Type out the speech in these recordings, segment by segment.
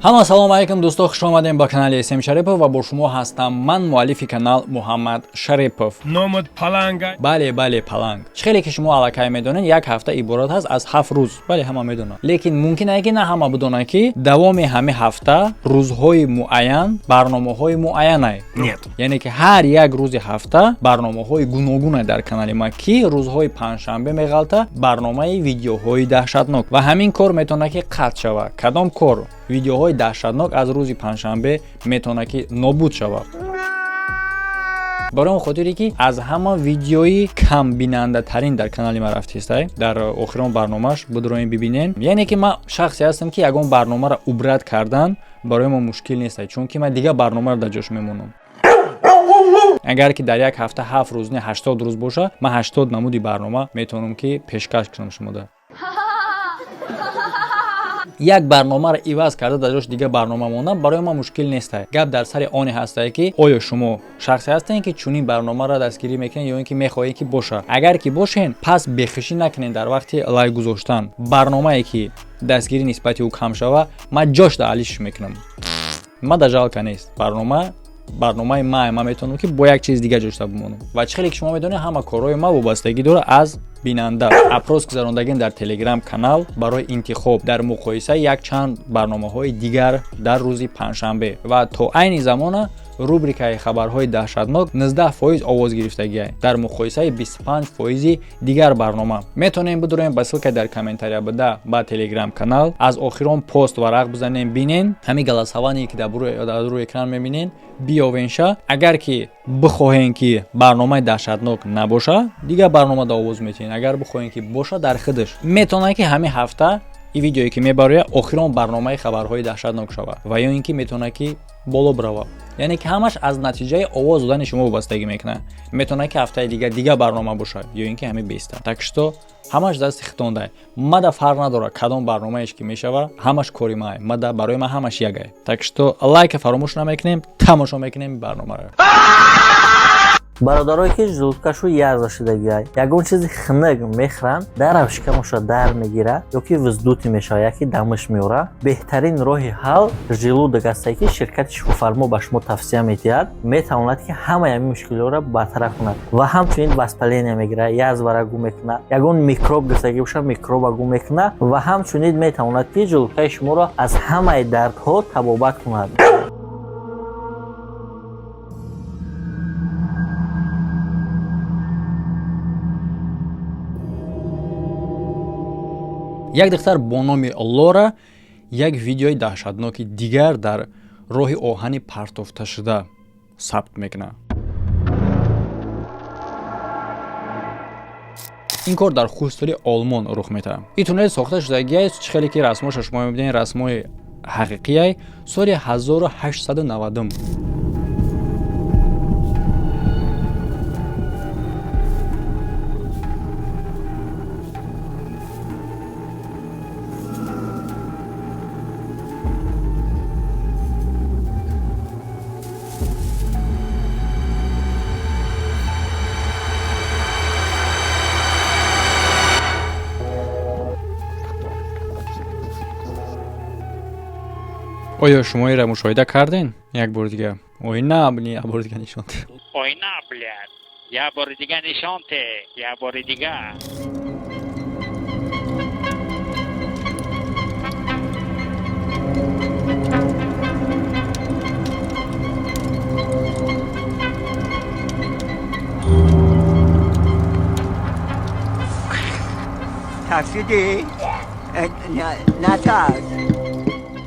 ҳама салому алайкум дӯстон, хуш омадем ба канали SM Шарипов ва бо шумо ҳастам ман, муаллифи канал Муҳаммад Шарипов. Номад Паланга. Бале, Паланг. Чӣ ки шумо аллакай медонед, як ҳафта иборат аст аз 7 рӯз. Бале, ҳама медонанд. Лекин мумкин аст ки на ҳама бидонанд ки давоми ҳамин ҳафта рӯзҳои муайян, барномаҳои муайян аст. Нет. Яъне ки ҳар як рӯзи ҳафта барномаҳои гуногун аст дар канали ман, ки рӯзҳои панҷшанбе меғалта барномаи видеоҳои даҳшатнок ва ҳамин кор метавонад ки қатъ шавад. Кадом кор? Видеоҳои даҳшатнок аз рӯзи панҷшанбе метавонад ки нобуд шавад. барои он хотире ки аз ҳама видеои камбинандатарин дар канали ман рафтистай, дар охирон барномаш бидроин бибинен. яъне ки ман шахсе ҳастам ки ягон барномаро убрат кардан барои мо мушкил нест, чунки ман дигар барномаро дар ҷош мемонам. агар ки дар як ҳафта 7 рӯз не 80 рӯз боша, ман 80 намуди барнома метавонам ки пешкаш кунам шумода. як барномаро иваз карда дар ҷош дигар барнома мондан барои ман мушкил нест. гап дар сари оне ҳастае ки оё шумо шахсе ҳастед ки чунин барномаро дастгирӣ мекунед ё ин ки мехоҳед ки боша. агар ки бошен, пас бехишӣ накунед дар вақти лайк гузоштан. барномае ки дастгирӣ нисбати ӯ кам шава, ман ҷош даълиш мекунам. ман да жалка нест. барномаи ман метавонам ки бо як чиз дигар ҷошта бимонам. ва чӣ ки шумо медонед, ҳама корҳои ман вобастагӣ дорад аз бинанда. апрос гузарондагӣ дар телеграм канал барои интихоб дар муқоиса якчанд барномаҳои дигар дар рӯзи панҷшанбе ва то айни замона рубрикаи хабарҳои даҳшатнок 19% овозгирифтагӣ аст дар муқоисаи 25% дигар барнома. метавонем бидурем ба ссилка дар комментария буда ба телеграм канал. аз охирон пост варақ бизанем бинен. ҳамин галасаване ки дар рӯи экран мебинен биёвенша. агар ки бихоҳем ки барномаи даҳшатнок набоша, дигар барнома да овоз метиҳем. агар бихоҳем ки боша дар худаш, метавонад ки ҳамин ҳафта ин видеое ки мебарояд охирон барномаи хабарҳои даҳшатнок шавад ва ё ин ки метавонад ки боло бирава. яъне ки ҳамаш аз натиҷаи овоз додани шумо вобастагӣ мекунад. метавонад ки ҳафтаи дигар барнома бошад ё ин ки ҳамин беста. так что ҳамаш дасти хитонда. мада фарқ надорад кадом барномаеш ки мешава, ҳамаш кори ман. мада барои ман ҳамаш як аст. так что лайк фаромӯш намекунем, тамошо мекунем барномаро. бародарое ки жӯлкашу язда шудагиай ягон чизи хунук мехӯранд, дараш камоша дар мегира ё ки вуздути мешава, яки дамш меора. беҳтарин роҳи ҳал желудок астае ки ширкати шифофармо ба шумо тавсия медиҳад. метавонад ки ҳамаи ҳамин мушкилиҳоро бартараф кунад ва ҳамчунин воспаление мегира, язвара гум мекунад, ягон микроб гирифтагӣ боша микроба гум мекунад ва ҳамчунин метавонад ки жӯлкаи шуморо аз ҳамаи дардҳо табобат кунад. як духтар бо номи Лора як видеои даҳшатноки дигар дар роҳи оҳани партофташуда сабт мекунад. ин кор дар хӯстоли Олмон рух медиҳад. ин туннел сохта шудагӣ аст, чӣ ки расмоша шумо мебинед, расмои ҳақиқӣ аст. соли 1890 оё шумо инро мушоҳида карден? як бор дига. ой на, як бор дига нишон те. Ой на, блядь. Я бори дига нишон те. Я бори дига. ترسیدی؟ نه ترس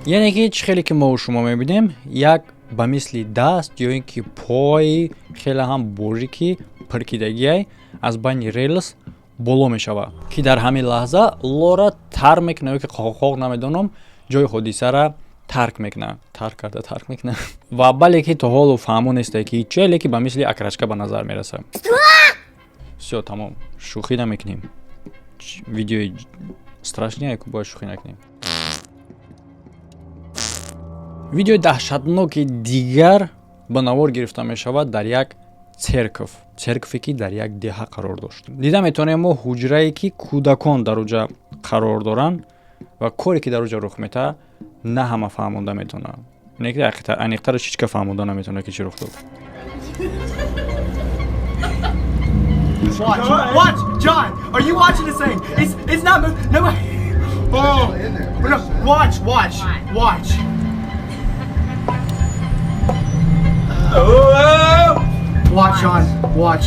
яъне ки чӣ ки мо шумо мебинем, як ба мисли даст ё ин ки пои хеле ҳам борики пиркидагиай аз байни релс боло мешавад, ки дар ҳамин лаҳза Лора тарк мекунад ё ки қоқ намедонам ҷои ҳодисаро тарк мекунад. ва бале ки то ҳолу фаҳмо нестае ки чӣ, леки ба мисли акрачка ба назар мерасад. всё тамом, шӯхӣ намекунем. видеои страшне ку бояд шӯхӣ накунем. видеои даҳшатноки дигар ба навор гирифта мешавад дар як церкве ки дар як деҳа қарор дошт. дида метавонем мо ҳуҷрае ки кӯдакон дар оҷа қарор доранд ва коре ки дар оҷа рух метавад نه همه فهمونده میتونه. اینه که انیقترش هیچ که فهمونده نمیتونه که چی رخ داد. Watch, John. Are you watching this thing? It's not. No. Oh. No, watch. Oh. Watch, John. Watch.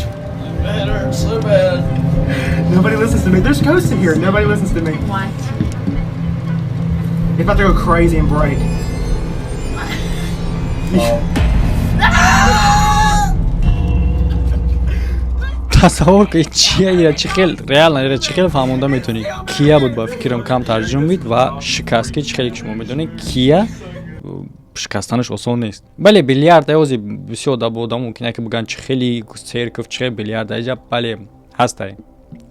So bad. Nobody listens to me. There's ghosts in here. Nobody listens to me. What? It's about to go crazy and break. تصور که چیه یا چی خیلی ریال چی خیلی فهمونده میتونی کیا بود با فکرم کم ترجمه مید و شکست که چی خیلی شما میدونی کیا شکستنش آسان نیست. بله بیلیارد ایوزی بسیار دبودم ممکنه که بگن چی خیلی سیرکف چی بیلیارد ایجا بله هسته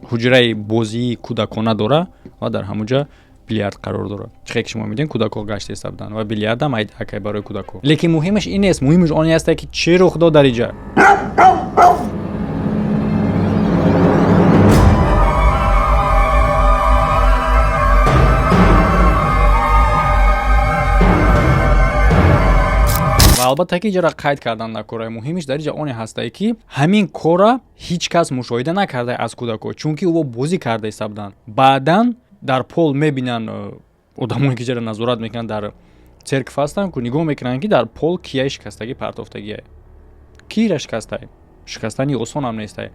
حجره بازی کودکانه داره و در همونجا بیلیارد قرار داره. چی خیلی شما میدونین کودکا گشت استفادن و بیلیارد هم اکی برای کودکا. لیکن مهمش این نیست، مهمش آنی است که چی رخ داد در اینجا. البته که جرا قید کردن در کارهای مهمش در اینجا آن هسته که همین کارا هیچ کس مشاهده نکرده از کودکا چون که او بازی کرده حسابدن. بعداً در پول میبینن آدمایی که جرا نظارت میکنن در سرک هستن که نگاه میکنن که در پول کیه شکستگی پرتافتگیه کی را شکسته شکستنی آسان هم نیسته.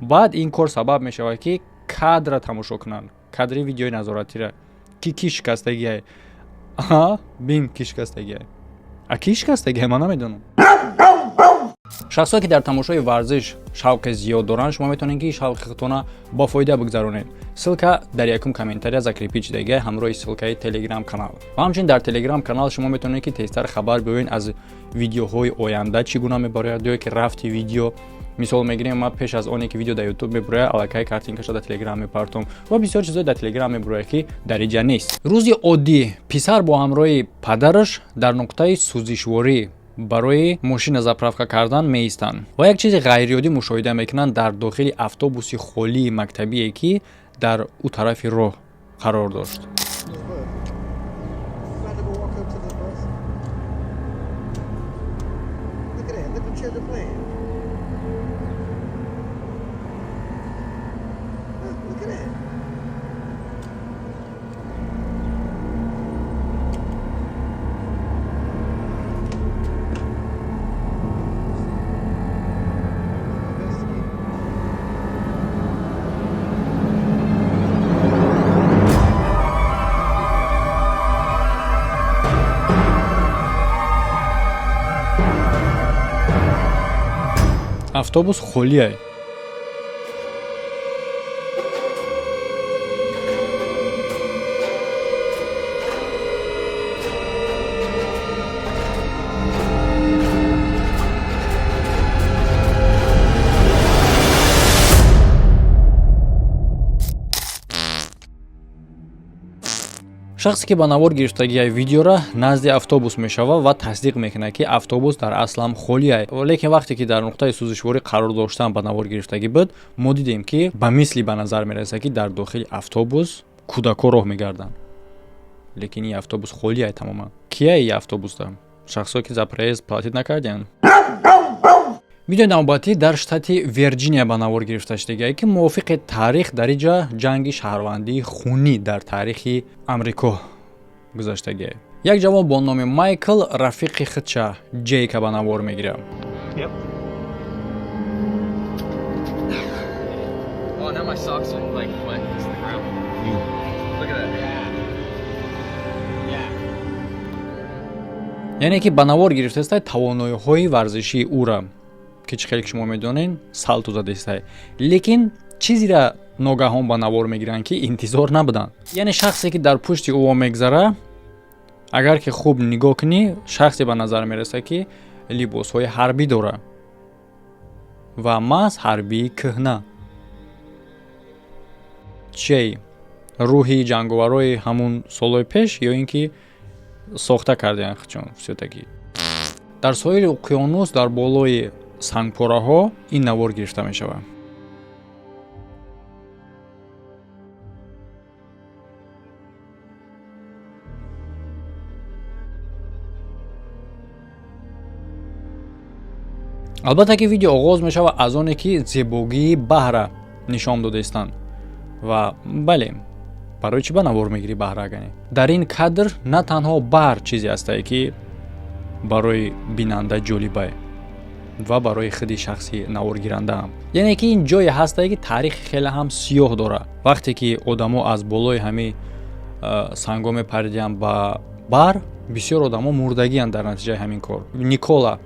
بعد این کار سبب میشه که کادر تماشا کنن کادر ویدیوی نظارتی را کی شکستگیه بین کی شکستگیه اکی شکستگی من نمیدونم. شخصایی که در تماشای ورزش شوق زیاد دارن شما میتونین که شوق خودتون با فایده بگذرونید. سلکه در یکم کامنتاری از کلیپیچ دیگه همراه سلکه تلگرام کانال و همچنین در تلگرام کانال شما میتونید که تیزتر خبر ببینید از ویدیوهای آینده چگونه میبره که رفتی ویدیو مثال میگیریم ما پیش از اونی که ویدیو در یوتیوب میبره الکی کارتینکش در تلگرام میپرتم و بسیار چیزا در تلگرام میبره که در اینجا نیست. روزی عادی پسر با همراه پدرش در نقطه سوزشواری برای ماشین زاپراوکا کردن میایستند و یک چیز غیر عادی مشاهده میکنن در داخل اتوبوس خالی مکتبی که در اون طرف راه قرار داشت. اتوبوس خالیه. شخصی که با نوار گرفتگی ویدیو را نزد اتوبوس میشوه و تصدیق میکنه که اتوبوس در اصل هم خالیه. لیکن وقتی که در نقطه سوزشواری قرار داشتن با نوار گرفتگی بود ما دیدیم که به مثلی به نظر میرسه که در داخل اتوبوس کودکا راه میگردن لیکن این اتوبوس خالیه تماما. کیه این اتوبوس دارم؟ شخصی که زپریز پلاتید نکردن. ویدیو نوبتی در شتات ویرجینیا به نوار گرفته شده که موافق تاریخ در اینجا جنگ شهروندی خونی در تاریخ امریکا گذشته. یک جوان با نام مایکل رفیق خودش جیک به نوار میگیره. یعنی که به نوار گرفته است توانایی‌های ورزشی او را که چه خیلی شما میدونین سالتو زده است لیکن چیزی را ناگهان با نوار میگیرن که انتظار نبودن. یعنی شخصی که در پشت او میگذره اگر که خوب نگاه کنی شخصی به نظر میرسه که لباس‌های حربی داره و ماس حربی کهنه چی روحی جنگاورای همون سالهای پیش یا اینکه ساخته کردن خودشون سیاتگی. در ساحل اقیانوس در بالای سنگپاره‌ها این نوار گرفته می شود. албатта ки видео оғоз мешавад аз оне ки зебогии баҳра нишон дода истанд ва бале барои чӣ ба навор мегирӣ баҳра агане. Дар ин кадр на танҳо баҳр чизе ҳастае ки барои бинанда ҷолибае ва барои худи шахси наворгиранда ҳам. Яъне ки ин ҷое ҳастае ки таърихи хеле ҳам сиёҳ дорад. Вақте ки одамо аз болои ҳамин санго мепариданд ба баҳр, бисёр одамо мурдагиянд дар натиҷаи ҳамин кор. Никола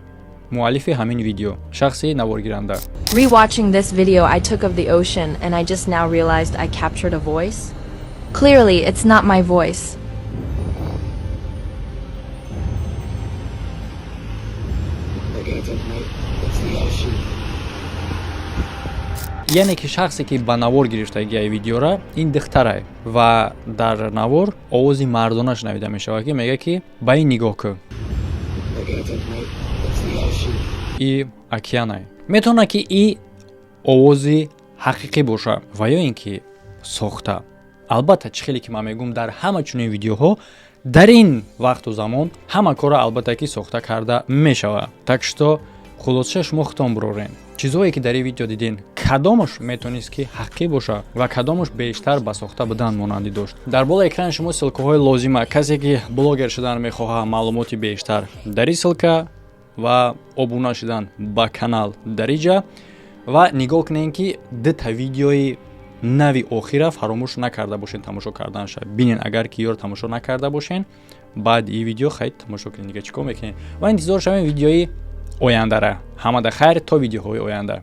муаллифи ҳамин видео, шахси наворгиранда. Rewatching this video I took of the ocean and I just now realized I captured a voice. Clearly, it's not my voice. яъне ки шахсе ки ба навор гирифтагияи видеора ин духтарае ва дар навор овози мардона шунавида мешавад ки мега ки ба ин нигоҳ кун. И океанае. Метавонад ки и овози ҳақиқӣ боша ва ё ин ки сохта. Албатта чӣ хеле ки ман мегӯям дар ҳама чунин видеоҳо дар ин вақту замон ҳама кора албатта ки сохта карда мешавад. Так что хулоса шумо худтон бурорен. Чизҳое ки дар ин видео дидин, кадомаш метавонист ки ҳақиқӣ боша ва кадомаш бештар ба сохта будан монандӣ дошт. Дар болои экрани шумо силкаҳои лозима. Касе ки блогер шудан мехоҳад маълумоти бештар дар ин силка ва обуна шудан ба канал дар инҷа ва нигоҳ кунед ки дута видеои нави охира фаромӯш накарда бошед тамошо карданша. Бинен агар ки ёр тамошо накарда бошен, баъди ин видео хаyd тамошо кунед. Дига чӣ кор мекунед? Ва интизор шавем видеои ояндара. Ҳамада хайр то видеоҳои оянда.